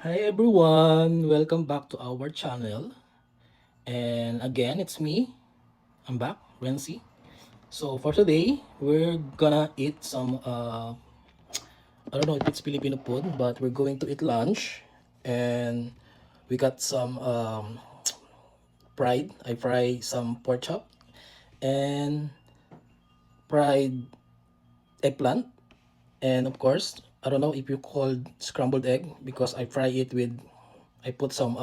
Hi everyone, welcome back to our channel. And again, it's me. I'm back, Renzi. So for today, we're gonna eat some I don't know if it's Filipino food, but we're going to eat lunch. And we got some fried. I fry some pork chop and fried eggplant. And of course, I don't know if you call scrambled egg because I fry it with I put some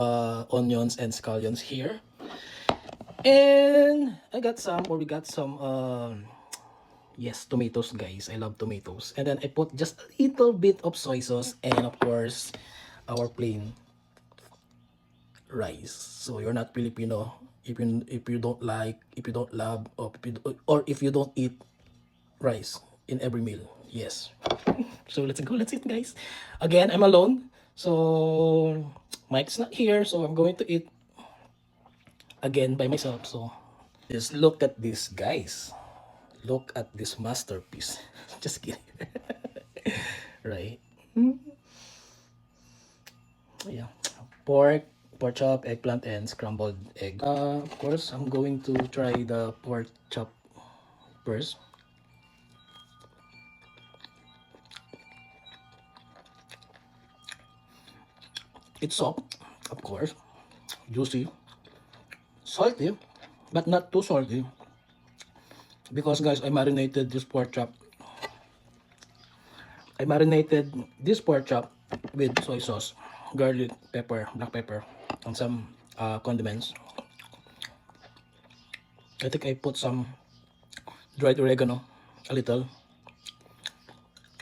onions and scallions here. And I got some, or we got some, yes, tomatoes, guys. I love tomatoes. And then I put just a little bit of soy sauce and, of course, our plain rice. So you're not Filipino if you don't like, if you don't love, or if you don't eat rice in every meal. Yes. So let's go. Let's eat, guys. Again, I'm alone. So Mike's not here. So I'm going to eat again by myself. So just look at this, guys. Look at this masterpiece. Just kidding. Right? Yeah. Pork chop, eggplant, and scrambled egg. Of course, I'm going to try the pork chop first. It's soft, of course, juicy, salty, but not too salty. Because guys, I marinated this pork chop with soy sauce, garlic, pepper, black pepper, and some condiments. I think I put some dried oregano, a little.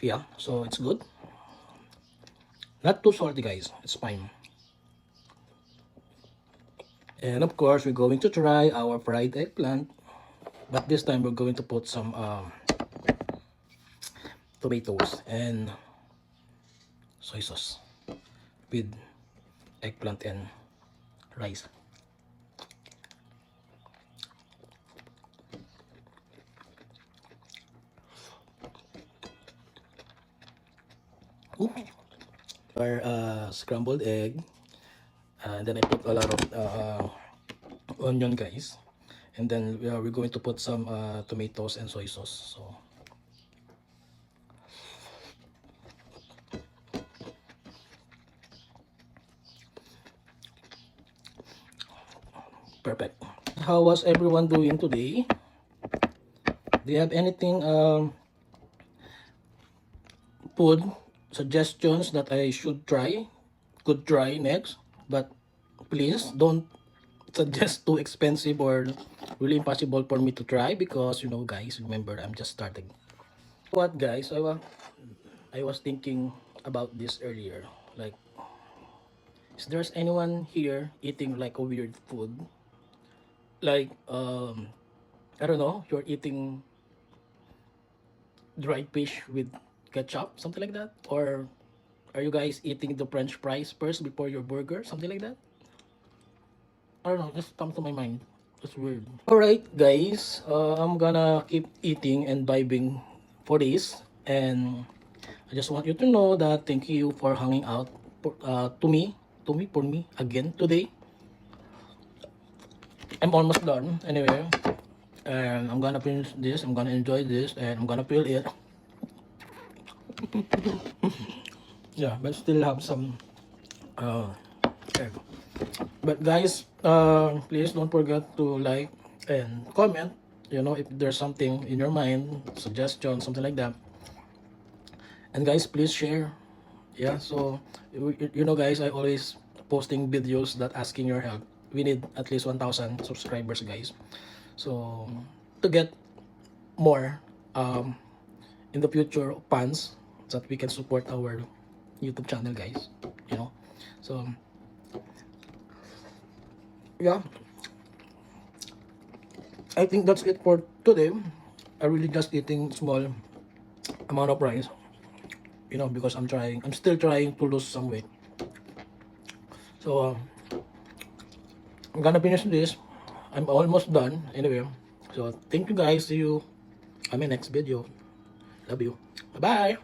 Yeah, so it's good. Not too salty, guys. It's fine. And of course, we're going to try our fried eggplant. But this time, we're going to put some tomatoes and soy sauce with eggplant and rice. Ooh. Our scrambled egg. And then I put a lot of onion, guys. And then we're going to put some tomatoes and soy sauce. So perfect. How was everyone doing today? Do you have anything food suggestions that I should try, could try next? But please don't suggest too expensive or really impossible for me to try because guys, remember I'm just starting. What guys, I was thinking about this earlier. Like, is there's anyone here eating like a weird food? Like, I don't know, you're eating dried fish with ketchup, something like that? Or are you guys eating the French fries first before your burger, something like that? I don't know, just come to my mind. It's weird. Alright, guys, I'm gonna keep eating and vibing for this. And I just want you to know that thank you for hanging out for me again today. I'm almost done anyway. And I'm gonna finish this, I'm gonna enjoy this, and I'm gonna feel it. Yeah, but still have some uh, egg. But guys, please don't forget to like and comment. If there's something in your mind, suggestion, something like that. And guys, please share. Yeah, so guys, I always posting videos that asking your help. We need at least 1,000 subscribers, guys. So to get more in the future funds so that we can support our YouTube channel, guys. So yeah, I think that's it for today. I really just eating small amount of rice, because I'm still trying to lose some weight. So I'm gonna finish this. I'm almost done anyway. So thank you guys. See you on my next video. Love you. Bye bye.